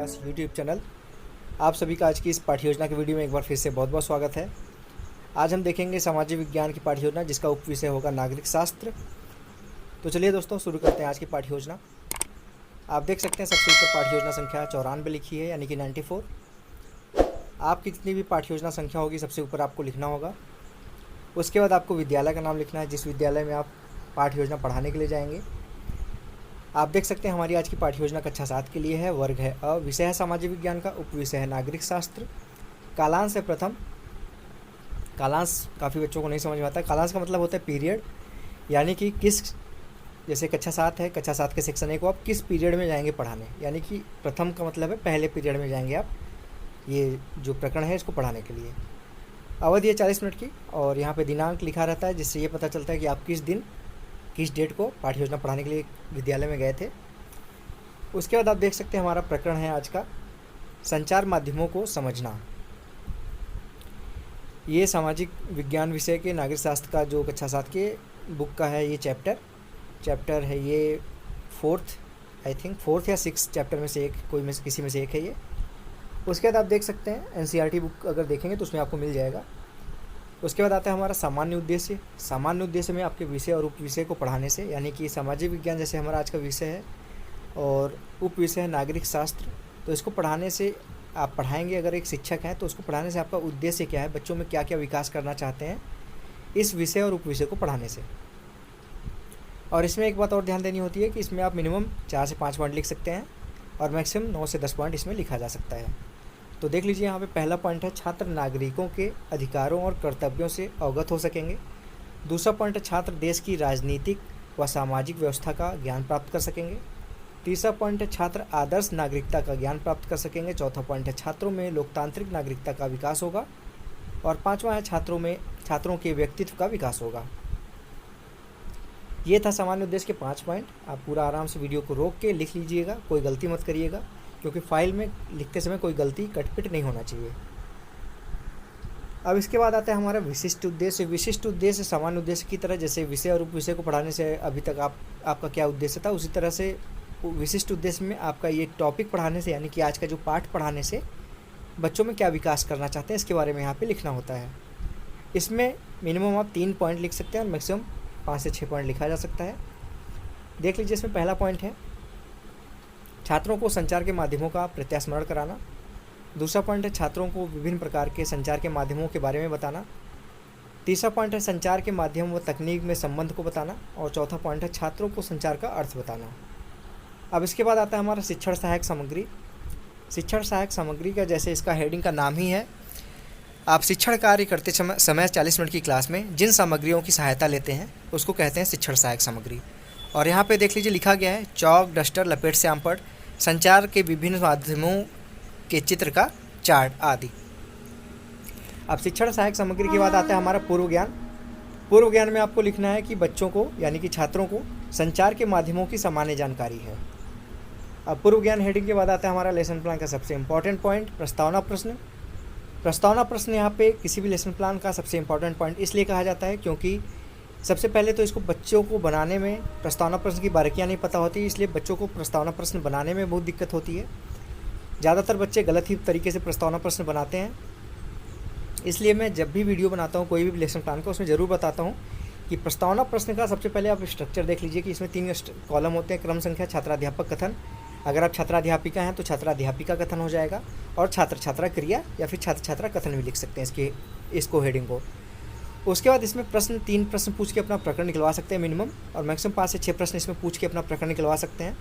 विकास YouTube channel. आप सभी का आज की इस पाठ्य योजना की वीडियो में एक बार फिर से बहुत बहुत स्वागत है। आज हम देखेंगे सामाजिक विज्ञान की पाठ्य योजना, जिसका उप विषय होगा नागरिक शास्त्र। तो चलिए दोस्तों, शुरू करते हैं आज की पाठ्य योजना। आप देख सकते हैं सबसे ऊपर पाठ्य योजना संख्या 94 लिखी है, यानी कि 94। आपकी जितनी भी पाठ्य योजना संख्या होगी सबसे ऊपर आपको लिखना होगा। उसके बाद आपको विद्यालय का नाम लिखना है, जिस विद्यालय में आप पाठ्य योजना पढ़ाने के लिए जाएंगे। आप देख सकते हैं हमारी आज की पाठ्य योजना कक्षा 7 के लिए है। वर्ग है अ, विषय है सामाजिक विज्ञान का, उप विषय है नागरिक शास्त्र। कालांश है प्रथम। कालांश काफ़ी बच्चों को नहीं समझ में आता है। कालांश का मतलब होता है पीरियड, यानी कि किस, जैसे कक्षा 7 है, कक्षा 7 के सेक्शन 1 को आप किस पीरियड में जाएंगे पढ़ाने, यानी कि प्रथम का मतलब है पहले पीरियड में जाएंगे आप ये जो प्रकरण है इसको पढ़ाने के लिए। अवधि है 40 मिनट की, और यहाँ पे दिनांक लिखा रहता है, जिससे ये पता चलता है कि आप किस दिन किस डेट को पाठ्य योजना पढ़ाने के लिए विद्यालय में गए थे। उसके बाद आप देख सकते हैं हमारा प्रकरण है आज का संचार माध्यमों को समझना। ये सामाजिक विज्ञान विषय के नागरिक शास्त्र का जो कक्षा 7 के बुक का है ये चैप्टर है ये फोर्थ या 6 चैप्टर में से एक, किसी में से एक है ये। उसके बाद आप देख सकते हैं एनसीईआरटी बुक अगर देखेंगे तो उसमें आपको मिल जाएगा। उसके बाद आता है हमारा सामान्य उद्देश्य। सामान्य उद्देश्य में आपके विषय और उप विषय को पढ़ाने से, यानी कि सामाजिक विज्ञान जैसे हमारा आज का विषय है और उप विषय है नागरिक शास्त्र, तो इसको पढ़ाने से आप पढ़ाएंगे। अगर एक शिक्षक हैं तो उसको पढ़ाने से आपका उद्देश्य क्या है, बच्चों में क्या क्या विकास करना चाहते हैं इस विषय और उप विषय को पढ़ाने से। और इसमें एक बात और ध्यान देनी होती है कि इसमें आप मिनिमम 4 से 5 पॉइंट लिख सकते हैं और मैक्सिमम 9 से 10 पॉइंट इसमें लिखा जा सकता है। तो देख लीजिए यहाँ पे पहला पॉइंट है छात्र नागरिकों के अधिकारों और कर्तव्यों से अवगत हो सकेंगे। दूसरा पॉइंट है छात्र देश की राजनीतिक व सामाजिक व्यवस्था का ज्ञान प्राप्त कर सकेंगे। तीसरा पॉइंट है छात्र आदर्श नागरिकता का ज्ञान प्राप्त कर सकेंगे। चौथा पॉइंट है छात्रों में लोकतांत्रिक नागरिकता का विकास होगा। और पाँचवा है छात्रों के व्यक्तित्व का विकास होगा। ये था सामान्य उद्देश्य के 5 पॉइंट। आप पूरा आराम से वीडियो को रोक के लिख लीजिएगा, कोई गलती मत करिएगा, क्योंकि फाइल में लिखते समय कोई गलती कटपिट नहीं होना चाहिए। अब इसके बाद आता है हमारा विशिष्ट उद्देश्य। विशिष्ट उद्देश्य सामान्य उद्देश्य की तरह, जैसे विषय और उप विषय को पढ़ाने से अभी तक आपका क्या उद्देश्य था, उसी तरह से विशिष्ट उद्देश्य में आपका ये टॉपिक पढ़ाने से, यानी कि आज का जो पाठ पढ़ाने से बच्चों में क्या विकास करना चाहते हैं इसके बारे में यहाँ पे लिखना होता है। इसमें मिनिमम आप 3 पॉइंट लिख सकते हैं और मैक्सिमम 5 से 6 पॉइंट लिखा जा सकता है। देख लीजिए, इसमें पहला पॉइंट है छात्रों को संचार के माध्यमों का प्रत्यास्मरण कराना। दूसरा पॉइंट है छात्रों को विभिन्न प्रकार के संचार के माध्यमों के बारे में बताना। तीसरा पॉइंट है संचार के माध्यम व तकनीक में संबंध को बताना। और चौथा पॉइंट है छात्रों को संचार का अर्थ बताना। अब इसके बाद आता है हमारा शिक्षण सहायक सामग्री। शिक्षण सहायक सामग्री का, जैसे इसका हेडिंग का नाम ही है, आप शिक्षण कार्य करते समय 40 मिनट की क्लास में जिन सामग्रियों की सहायता लेते हैं उसको कहते हैं शिक्षण सहायक सामग्री। और यहाँ पे देख लीजिए लिखा गया है चौक, डस्टर, लपेट से आम पढ़, संचार के विभिन्न माध्यमों के चित्र का चार्ट आदि। अब शिक्षण सहायक सामग्री के बाद आता है हमारा पूर्व ज्ञान। पूर्व ज्ञान में आपको लिखना है कि बच्चों को, यानी कि छात्रों को संचार के माध्यमों की सामान्य जानकारी है। अब पूर्व ज्ञान हेडिंग के बाद आता है हमारा लेसन प्लान का सबसे इम्पॉर्टेंट पॉइंट, प्रस्तावना प्रश्न। प्रस्तावना प्रश्न यहाँ पे किसी भी लेसन प्लान का सबसे इम्पॉर्टेंट पॉइंट इसलिए कहा जाता है क्योंकि सबसे पहले तो इसको बच्चों को बनाने में प्रस्तावना प्रश्न की बारीकियाँ नहीं पता होती, इसलिए बच्चों को प्रस्तावना प्रश्न बनाने में बहुत दिक्कत होती है। ज़्यादातर बच्चे गलत ही तरीके से प्रस्तावना प्रश्न बनाते हैं। इसलिए मैं जब भी वीडियो बनाता हूँ कोई भी लेसन प्लान का, उसमें ज़रूर बताता हूँ कि प्रस्तावना प्रश्न का सबसे पहले आप स्ट्रक्चर देख लीजिए कि इसमें 3 कॉलम होते हैं। क्रम संख्या, छात्राध्यापक, कथन। अगर आप छात्राध्यापिका हैं तो छात्राध्यापिका कथन हो जाएगा, और छात्र छात्रा क्रिया या फिर छात्र छात्रा कथन भी लिख सकते हैं इसको हेडिंग को। उसके बाद इसमें 3 प्रश्न पूछ के अपना प्रकरण निकलवा सकते हैं मिनिमम, और मैक्सिमम 5 से 6 प्रश्न इसमें पूछ के अपना प्रकरण निकलवा सकते हैं।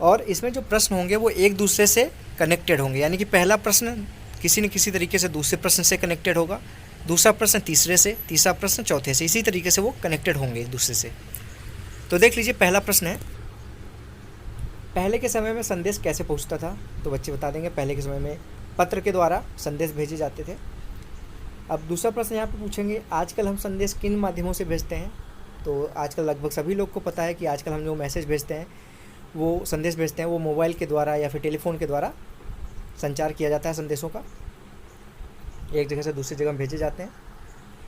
और इसमें जो प्रश्न होंगे वो एक दूसरे से कनेक्टेड होंगे, यानी कि पहला प्रश्न किसी न किसी तरीके से दूसरे प्रश्न से कनेक्टेड होगा, दूसरा प्रश्न तीसरे से, तीसरा प्रश्न चौथे से, इसी तरीके से वो कनेक्टेड होंगे एक दूसरे से। तो देख लीजिए पहला प्रश्न है, पहले के समय में संदेश कैसे पहुंचता था, तो बच्चे बता देंगे पहले के समय में पत्र के द्वारा संदेश भेजे जाते थे। अब दूसरा प्रश्न यहाँ पे पूछेंगे आजकल हम संदेश किन माध्यमों से भेजते हैं, तो आजकल लगभग सभी लोग को पता है कि आजकल हम जो मैसेज भेजते हैं, वो संदेश भेजते हैं, वो मोबाइल के द्वारा या फिर टेलीफोन के द्वारा संचार किया जाता है। संदेशों का एक जगह से दूसरी जगह भेजे जाते हैं।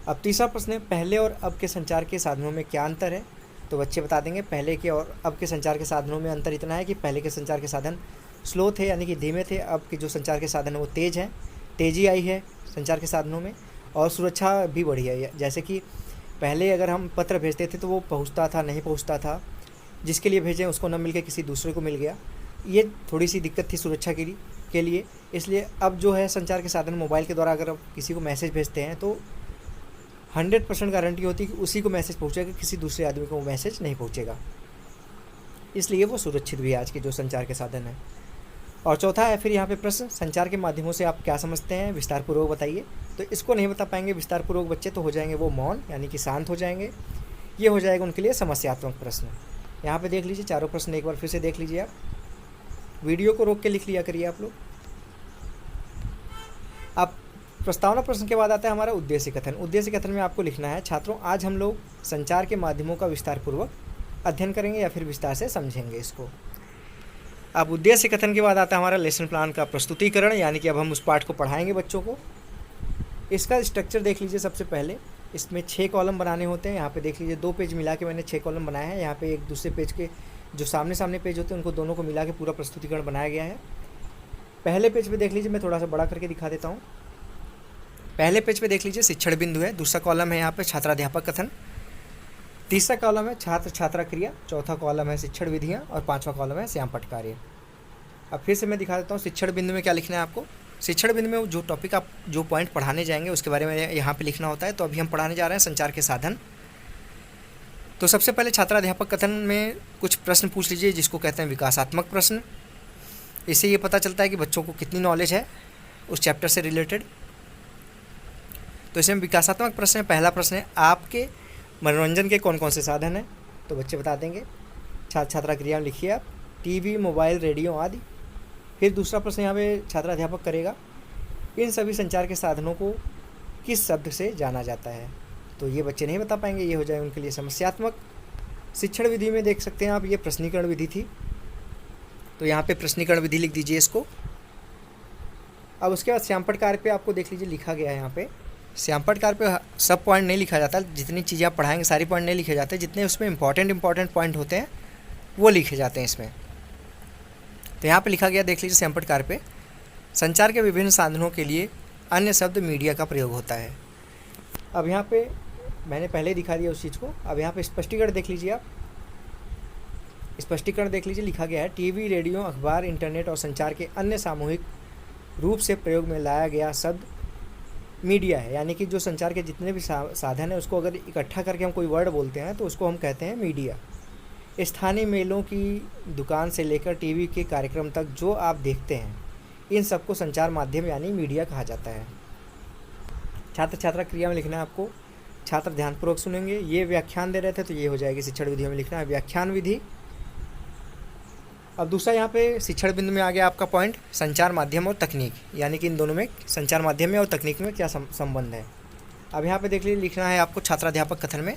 अब तीसरा प्रश्न है पहले और अब के संचार के साधनों में क्या अंतर है, तो बच्चे बता देंगे पहले के और अब के संचार के साधनों में अंतर इतना है कि पहले के संचार के साधन स्लो थे यानी कि धीमे थे, अब के जो संचार के साधन हैं वो तेज़ हैं, तेज़ी आई है संचार के साधनों में, और सुरक्षा भी बढ़ी है। जैसे कि पहले अगर हम पत्र भेजते थे तो वो पहुंचता था, नहीं पहुंचता था, जिसके लिए भेजें उसको न मिल के किसी दूसरे को मिल गया, ये थोड़ी सी दिक्कत थी सुरक्षा के लिए। इसलिए अब जो है संचार के साधन मोबाइल के द्वारा अगर आप किसी को मैसेज भेजते हैं तो 100% गारंटी होती है कि उसी को मैसेज पहुंचेगा, किसी दूसरे आदमी को वो मैसेज नहीं पहुंचेगा, इसलिए वो सुरक्षित भी है आज के जो संचार के साधन हैं। और चौथा है फिर यहाँ पे प्रश्न, संचार के माध्यमों से आप क्या समझते हैं, विस्तारपूर्वक बताइए। तो इसको नहीं बता पाएंगे विस्तारपूर्वक बच्चे, तो हो जाएंगे वो मौन यानी कि शांत हो जाएंगे। ये हो जाएगा उनके लिए समस्यात्मक प्रश्न। यहाँ पे देख लीजिए चारों प्रश्न एक बार फिर से देख लीजिए, आप वीडियो को रोक के लिख लिया करिए आप लोग। अब प्रस्तावना प्रश्न के बाद आता है हमारा उद्देश्य कथन। उद्देश्य कथन में आपको लिखना है, छात्रों आज हम लोग संचार के माध्यमों का विस्तारपूर्वक अध्ययन करेंगे या फिर विस्तार से समझेंगे इसको। अब उद्देश्य कथन के बाद आता है हमारा लेसन प्लान का प्रस्तुतिकरण, यानी कि अब हम उस पाठ को पढ़ाएंगे बच्चों को। इसका स्ट्रक्चर देख लीजिए। सबसे पहले इसमें 6 कॉलम बनाने होते हैं। यहाँ पे देख लीजिए 2 पेज मिला के मैंने 6 कॉलम बनाए हैं। यहाँ पे एक दूसरे पेज के जो सामने पेज होते हैं उनको दोनों को मिला के पूरा प्रस्तुतिकरण बनाया गया है। पहले पेज पे देख लीजिए, मैं थोड़ा सा बड़ा करके दिखा देता हूँ। पहले पेज पे देख लीजिए शिक्षण बिंदु है, दूसरा कॉलम है यहाँ पे छात्राध्यापक कथन, तीसरा कॉलम है छात्र छात्रा क्रिया, चौथा कॉलम है शिक्षण विधियाँ और पाँचवा कॉलम है श्यामपट्ट कार्य। अब फिर से मैं दिखा देता हूँ शिक्षण बिंदु में क्या लिखना है आपको। शिक्षण बिंदु में जो टॉपिक आप जो पॉइंट पढ़ाने जाएंगे उसके बारे में यहाँ पे लिखना होता है। तो अभी हम पढ़ाने जा रहे हैं संचार के साधन। तो सबसे पहले छात्राध्यापक कथन में कुछ प्रश्न पूछ लीजिए जिसको कहते हैं विकासात्मक प्रश्न। इससे ये पता चलता है कि बच्चों को कितनी नॉलेज है उस चैप्टर से रिलेटेड। तो इसमें विकासात्मक प्रश्न है। पहला प्रश्न है, आपके मनोरंजन के कौन कौन से साधन हैं? तो बच्चे बता देंगे। छात्र छात्रा क्रिया में लिखिए आप, टीवी, मोबाइल, रेडियो आदि। फिर दूसरा प्रश्न यहाँ पे छात्राध्यापक करेगा, इन सभी संचार के साधनों को किस शब्द से जाना जाता है? तो ये बच्चे नहीं बता पाएंगे, ये हो जाए उनके लिए समस्यात्मक। शिक्षण विधि में देख सकते हैं आप, ये प्रश्नीकरण विधि थी, तो यहाँ पे प्रश्नीकरण विधि लिख दीजिए इसको। अब उसके बाद श्यामपट्ट कार्य पे आपको देख लीजिए लिखा गया है यहाँ पे। श्यामपट्ट कार्य पे सब पॉइंट नहीं लिखा जाता, जितनी चीज़ें आप पढ़ाएंगे सारी पॉइंट नहीं लिखे जाते, जितने उसमें इंपॉर्टेंट पॉइंट होते हैं वो लिखे जाते हैं इसमें। तो यहाँ पे लिखा गया देख लीजिए श्यामपट्ट कार्य पे, संचार के विभिन्न साधनों के लिए अन्य शब्द मीडिया का प्रयोग होता है। अब यहाँ पे मैंने पहले ही दिखा दिया उस चीज़ को। अब यहाँ पे स्पष्टीकरण देख लीजिए आप, स्पष्टीकरण देख लीजिए, लिखा गया है टीवी, रेडियो, अखबार, इंटरनेट और संचार के अन्य सामूहिक रूप से प्रयोग में लाया गया शब्द मीडिया है। यानी कि जो संचार के जितने भी साधन है उसको अगर इकट्ठा करके हम कोई वर्ड बोलते हैं तो उसको हम कहते हैं मीडिया। स्थानीय मेलों की दुकान से लेकर टीवी के कार्यक्रम तक जो आप देखते हैं इन सबको संचार माध्यम यानी मीडिया कहा जाता है। छात्र छात्रा क्रिया में लिखना है आपको, छात्र ध्यानपूर्वक सुनेंगे। ये व्याख्यान दे रहे थे तो ये हो जाएगी शिक्षण विधियों में लिखना है व्याख्यान विधि। अब दूसरा यहाँ पे शिक्षण बिंदु में आ गया आपका पॉइंट, संचार माध्यम और तकनीक, यानी कि इन दोनों में संचार माध्यम में और तकनीक में क्या संबंध है। अब यहाँ पे देख लीजिए लिखना है आपको छात्राध्यापक कथन में,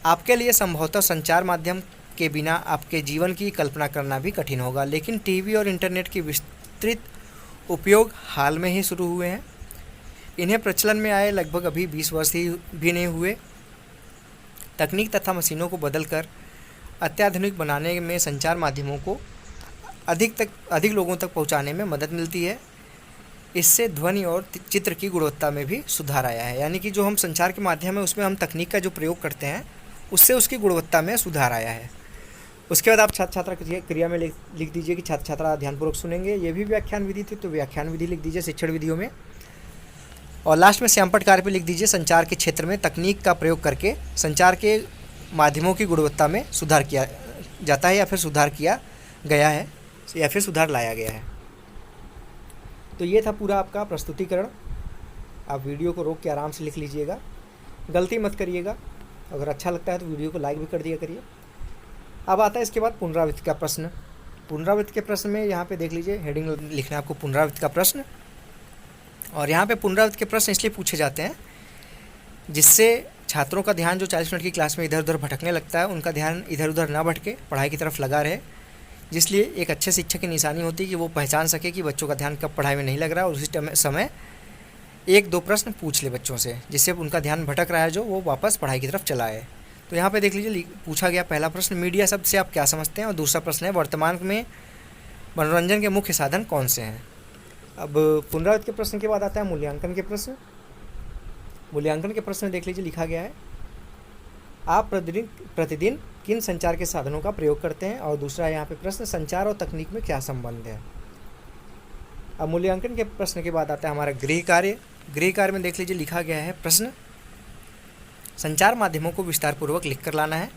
आपके लिए संभवतः संचार माध्यम के बिना आपके जीवन की कल्पना करना भी कठिन होगा, लेकिन टीवी और इंटरनेट के विस्तृत उपयोग हाल में ही शुरू हुए हैं। इन्हें प्रचलन में आए लगभग अभी 20 वर्ष ही भी नहीं हुए। तकनीक तथा मशीनों को बदलकर अत्याधुनिक बनाने में संचार माध्यमों को अधिक लोगों तक पहुंचाने में मदद मिलती है। इससे ध्वनि और चित्र की गुणवत्ता में भी सुधार आया है। यानी कि जो हम संचार के माध्यम है उसमें हम तकनीक का जो प्रयोग करते हैं उससे उसकी गुणवत्ता में सुधार आया है। उसके बाद आप छात्र छात्रा क्रिया में लिख दीजिए कि छात्र छात्रा ध्यानपूर्वक सुनेंगे। ये भी व्याख्यान विधि थी तो व्याख्यान विधि लिख दीजिए शिक्षण विधियों में। और लास्ट में श्यामपट्ट कार्य पे लिख दीजिए, संचार के क्षेत्र में तकनीक का प्रयोग करके संचार के माध्यमों की गुणवत्ता में सुधार किया जाता है या फिर सुधार किया गया है या फिर सुधार लाया गया है। तो ये था पूरा आपका प्रस्तुतिकरण। आप वीडियो को रोक के आराम से लिख लीजिएगा, गलती मत करिएगा। अगर अच्छा लगता है तो वीडियो को लाइक भी कर दिया करिए। अब आता है इसके बाद पुनरावृत्ति का प्रश्न। पुनरावृत्ति के प्रश्न में यहाँ पे देख लीजिए हेडिंग लिखना है आपको पुनरावृत्ति का प्रश्न। और यहाँ पे पुनरावृत्ति के प्रश्न इसलिए पूछे जाते हैं जिससे छात्रों का ध्यान जो 40 मिनट की क्लास में इधर उधर भटकने लगता है उनका ध्यान इधर उधर ना भटके, पढ़ाई की तरफ लगा रहे। जिसलिए एक अच्छे शिक्षक की निशानी होती है कि वो पहचान सके कि बच्चों का ध्यान कब पढ़ाई में नहीं लग रहा और उसी समय 1-2 प्रश्न पूछ ले बच्चों से, जिससे उनका ध्यान भटक रहा है जो वो वापस पढ़ाई की तरफ चला आए। तो यहाँ पे देख लीजिए पूछा गया पहला प्रश्न, मीडिया शब्द से आप क्या समझते हैं? और दूसरा प्रश्न है, वर्तमान में मनोरंजन के मुख्य साधन कौन से हैं। अब पुनरावृत्ति के प्रश्न के बाद आता है मूल्यांकन के प्रश्न। मूल्यांकन के प्रश्न में देख लीजिए, लिखा गया है आप प्रतिदिन किन संचार के साधनों का प्रयोग करते हैं, और दूसरा यहाँ पे प्रश्न संचार और तकनीक में क्या संबंध है। अब मूल्यांकन के प्रश्न के बाद आता है हमारा गृह कार्य। गृह कार्य में देख लीजिए, लिखा गया है प्रश्न संचार माध्यमों को विस्तार पूर्वक लिख कर लाना है।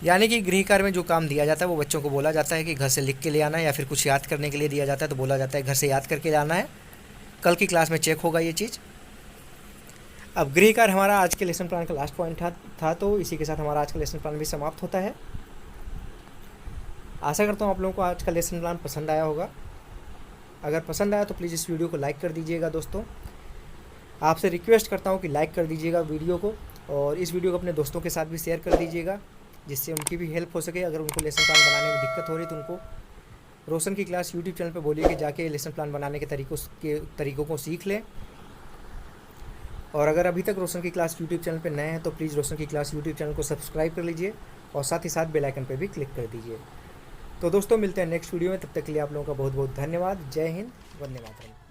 यानी कि गृह कार्य में जो काम दिया जाता है वो बच्चों को बोला जाता है कि घर से लिख के ले आना है, या फिर कुछ याद करने के लिए दिया जाता है तो बोला जाता है घर से याद करके लाना है। कल की क्लास में चेक होगा ये चीज़। अब गृह कार्य हमारा आज के लेसन प्लान का लास्ट पॉइंट था, तो इसी के साथ हमारा आज का लेसन प्लान भी समाप्त होता है। आशा करता हूँ आप लोगों को आज का लेसन प्लान पसंद आया होगा। अगर पसंद आया तो प्लीज़ इस वीडियो को लाइक कर दीजिएगा। दोस्तों आपसे रिक्वेस्ट करता हूँ कि लाइक कर दीजिएगा वीडियो को, और इस वीडियो को अपने दोस्तों के साथ भी शेयर कर दीजिएगा, जिससे उनकी भी हेल्प हो सके। अगर उनको लेसन प्लान बनाने में दिक्कत हो रही तो उनको रोशन की क्लास यूट्यूब चैनल पे बोलिए कि जाके लेसन प्लान बनाने के तरीकों को सीख लें। और अगर अभी तक रोशन की क्लास यूट्यूब चैनल पे नए हैं तो प्लीज़ रोशन की क्लास यूट्यूब चैनल को सब्सक्राइब कर लीजिए, और साथ ही साथ बेल आइकन पे भी क्लिक कर दीजिए। तो दोस्तों मिलते हैं नेक्स्ट वीडियो में, तब तक के लिए आप लोगों का बहुत बहुत धन्यवाद। जय हिंद, वंदे मातरम।